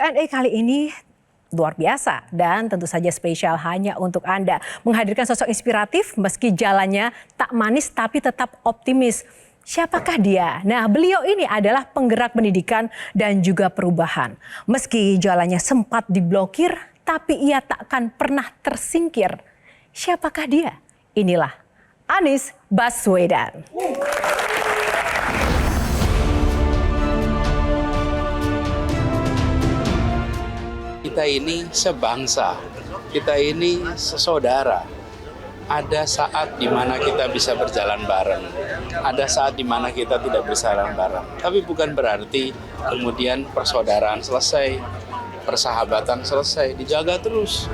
Q&A kali ini luar biasa dan tentu saja spesial hanya untuk Anda. Menghadirkan sosok inspiratif meski jalannya tak manis tapi tetap optimis. Siapakah dia? Nah, beliau ini adalah penggerak pendidikan dan juga perubahan. Meski jalannya sempat diblokir, tapi ia tak akan pernah tersingkir. Siapakah dia? Inilah Anies Baswedan. Kita ini sebangsa, kita ini sesaudara. Ada saat di mana kita bisa berjalan bareng, ada saat di mana kita tidak berjalan bareng. Tapi bukan berarti kemudian persaudaraan selesai, persahabatan selesai, dijaga terus.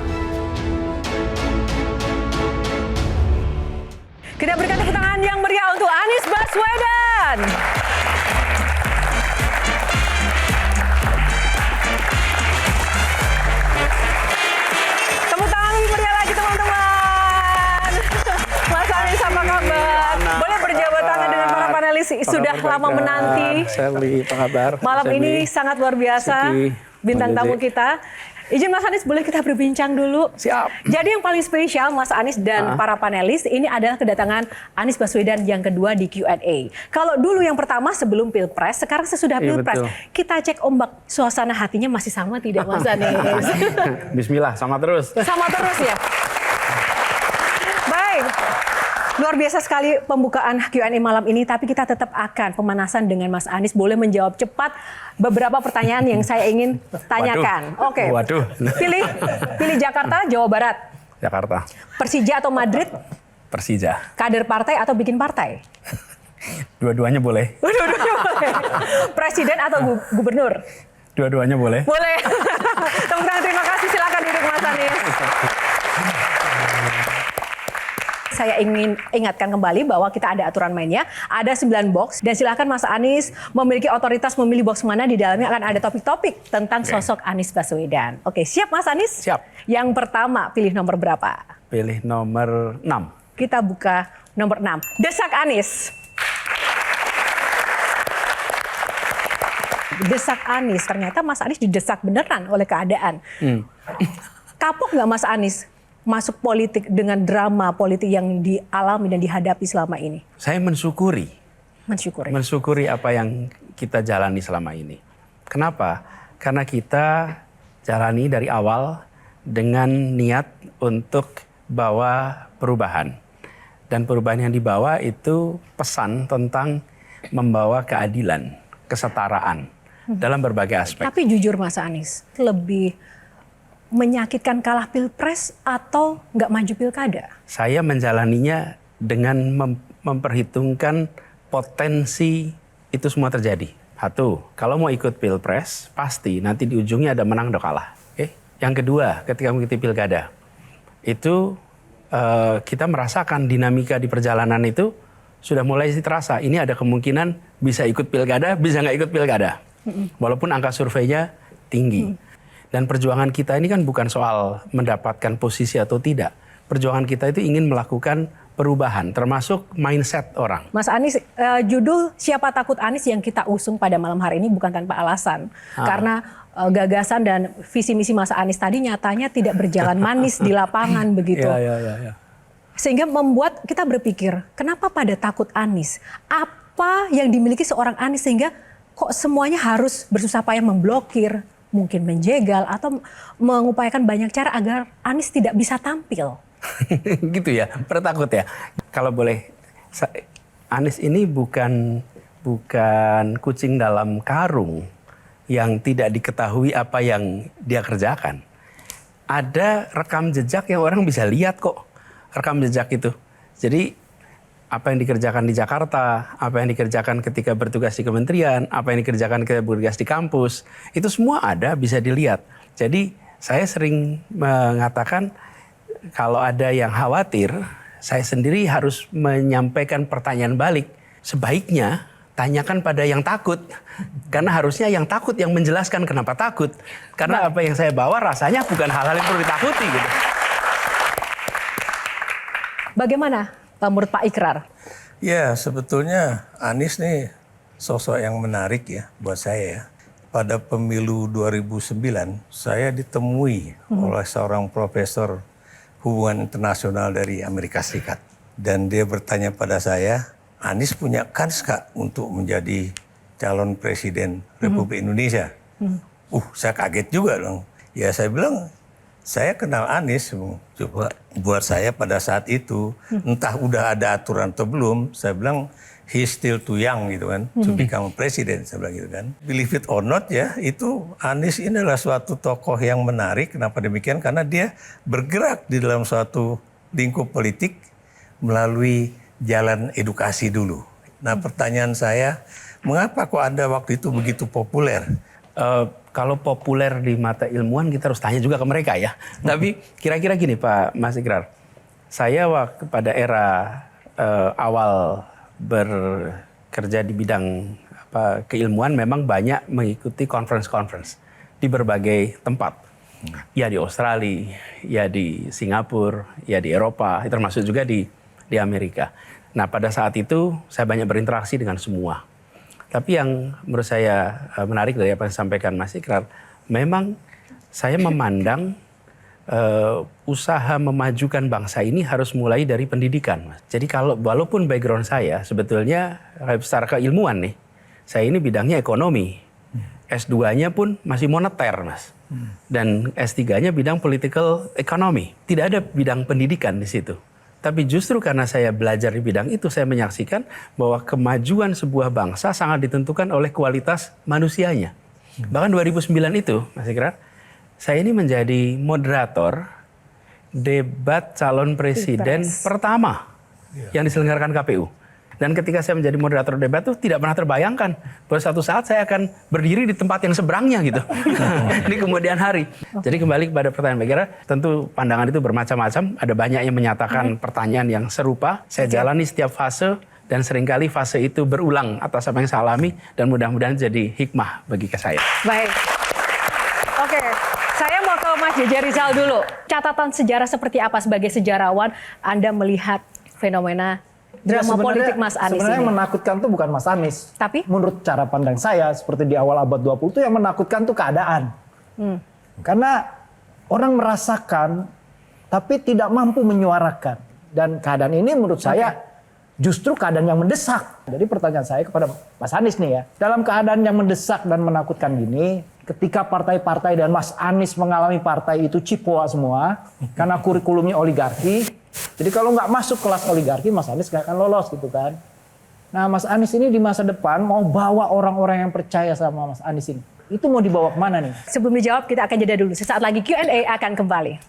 Kita berikan tepuk tangan yang meriah untuk Anies Baswedan. Tepuk tangan lebih meriah lagi teman-teman. Mas Anies, apa kabar? Boleh berjabat tangan dengan para panelis, sudah lama menanti. Sally, apa kabar? Malam ini sangat luar biasa, bintang tamu kita. Izin Mas Anies, boleh kita berbincang dulu? Siap. Jadi yang paling spesial Mas Anies dan para panelis ini adalah kedatangan Anies Baswedan yang kedua di Q&A. Kalau dulu yang pertama sebelum Pilpres, sekarang sesudah Pilpres. Betul. Kita cek ombak suasana hatinya masih sama tidak Mas Anies? Bismillah, sama terus. Sama terus ya? Baik. Luar biasa sekali pembukaan Q&A malam ini, tapi kita tetap akan pemanasan dengan Mas Anies. Boleh menjawab cepat beberapa pertanyaan yang saya ingin tanyakan. Oke. Waduh. Pilih Jakarta, Jawa Barat. Jakarta. Persija atau Madrid? Persija. Kader partai atau bikin partai? Dua-duanya boleh. Dua-duanya boleh. Presiden atau gubernur? Dua-duanya boleh. Boleh. Tepuk tangan, terima kasih. Silakan duduk Mas Anies. Saya ingin ingatkan kembali bahwa kita ada aturan mainnya, ada 9 box dan silakan Mas Anies memiliki otoritas memilih box mana, di dalamnya akan ada topik-topik tentang sosok Anies Baswedan. Oke, siap Mas Anies? Siap. Yang pertama, pilih nomor berapa? Pilih nomor 6. Kita buka nomor 6. Desak Anies. Desak Anies, ternyata Mas Anies didesak beneran oleh keadaan. Kapok nggak Mas Anies masuk politik dengan drama politik yang dialami dan dihadapi selama ini? Saya mensyukuri. Mensyukuri. Mensyukuri apa yang kita jalani selama ini. Kenapa? Karena kita jalani dari awal dengan niat untuk bawa perubahan. Dan perubahan yang dibawa itu pesan tentang membawa keadilan, kesetaraan dalam berbagai aspek. Tapi jujur Mas Anies, lebih menyakitkan kalah Pilpres atau nggak maju pilkada? Saya menjalaninya dengan memperhitungkan potensi itu semua terjadi. Satu, kalau mau ikut Pilpres, pasti nanti di ujungnya ada menang atau kalah. Yang kedua, ketika mengikuti pilkada, itu kita merasakan dinamika di perjalanan itu sudah mulai terasa. Ini ada kemungkinan bisa ikut pilkada, bisa nggak ikut pilkada. Walaupun angka surveinya tinggi. Dan perjuangan kita ini kan bukan soal mendapatkan posisi atau tidak. Perjuangan kita itu ingin melakukan perubahan, termasuk mindset orang. Mas Anies, judul Siapa Takut Anies yang kita usung pada malam hari ini bukan tanpa alasan. Karena gagasan dan visi misi Mas Anies tadi nyatanya tidak berjalan manis di lapangan begitu. Ya. Sehingga membuat kita berpikir, kenapa pada takut Anies? Apa yang dimiliki seorang Anies sehingga kok semuanya harus bersusah payah memblokir, mungkin menjegal atau mengupayakan banyak cara agar Anies tidak bisa tampil? Gitu ya, takut ya. Kalau boleh, Anies ini bukan kucing dalam karung yang tidak diketahui apa yang dia kerjakan. Ada rekam jejak yang orang bisa lihat kok, rekam jejak itu. Jadi apa yang dikerjakan di Jakarta, apa yang dikerjakan ketika bertugas di kementerian, apa yang dikerjakan ketika bertugas di kampus, itu semua ada, bisa dilihat. Jadi saya sering mengatakan kalau ada yang khawatir, saya sendiri harus menyampaikan pertanyaan balik. Sebaiknya tanyakan pada yang takut. Karena harusnya yang takut yang menjelaskan kenapa takut. Karena apa yang saya bawa rasanya bukan hal-hal yang perlu ditakuti gitu. Bagaimana menurut Pak Ikrar? Ya, sebetulnya Anies nih sosok yang menarik ya buat saya ya. pada pemilu 2009, saya ditemui oleh seorang profesor hubungan internasional dari Amerika Serikat. Dan dia bertanya pada saya, Anies punya kans nggak untuk menjadi calon presiden Republik Indonesia? Saya kaget juga dong. Ya saya bilang, saya kenal Anies. Coba buat saya pada saat itu, entah udah ada aturan atau belum, saya bilang, he's still too young gitu kan, to become president, saya bilang gitu kan. Believe it or not ya, itu Anies ini adalah suatu tokoh yang menarik. Kenapa demikian? Karena dia bergerak di dalam suatu lingkup politik melalui jalan edukasi dulu. Nah pertanyaan saya, mengapa kok Anda waktu itu begitu populer? Kalau populer di mata ilmuwan kita harus tanya juga ke mereka ya. Tapi kira-kira gini Pak Mas Ikrar, saya waktu pada era awal bekerja di bidang keilmuan memang banyak mengikuti conference di berbagai tempat. Ya di Australia, ya di Singapura, ya di Eropa, termasuk juga di Amerika. Nah pada saat itu saya banyak berinteraksi dengan semua. Tapi yang menurut saya menarik dari apa yang disampaikan Mas Ikrar, memang saya memandang usaha memajukan bangsa ini harus mulai dari pendidikan, Mas. Jadi walaupun background saya sebetulnya secara keilmuan nih, saya ini bidangnya ekonomi. S2-nya pun masih moneter, Mas. Dan S3-nya bidang political economy. Tidak ada bidang pendidikan di situ. Tapi justru karena saya belajar di bidang itu, saya menyaksikan bahwa kemajuan sebuah bangsa sangat ditentukan oleh kualitas manusianya. Bahkan 2009 itu, Mas Ikrar, saya ini menjadi moderator debat calon presiden pertama yang diselenggarakan KPU. Dan ketika saya menjadi moderator debat itu tidak pernah terbayangkan bahwa suatu saat saya akan berdiri di tempat yang seberangnya gitu. Di kemudian hari. Jadi kembali kepada pertanyaan Mbak Ira, tentu pandangan itu bermacam-macam. Ada banyak yang menyatakan pertanyaan yang serupa. Saya jalani setiap fase dan seringkali fase itu berulang atas apa yang saya alami dan mudah-mudahan jadi hikmah bagi saya. Baik. Oke, saya mau ke Mas Jeje Rizal dulu. Catatan sejarah seperti apa sebagai sejarawan Anda melihat fenomena drama politik Mas Anies sebenarnya ini? yang menakutkan tuh bukan Mas Anies. Tapi? Menurut cara pandang saya, seperti di awal abad 20 itu yang menakutkan tuh keadaan. Karena orang merasakan, tapi tidak mampu menyuarakan. Dan keadaan ini menurut saya justru keadaan yang mendesak. Jadi pertanyaan saya kepada Mas Anies nih ya. Dalam keadaan yang mendesak dan menakutkan gini, ketika partai-partai dan Mas Anies mengalami partai itu cipoa semua, karena kurikulumnya oligarki. Jadi kalau nggak masuk kelas oligarki, Mas Anies nggak akan lolos gitu kan. Nah Mas Anies ini di masa depan mau bawa orang-orang yang percaya sama Mas Anies ini. Itu mau dibawa kemana nih? Sebelum dijawab kita akan jeda dulu. Sesaat lagi Q&A akan kembali.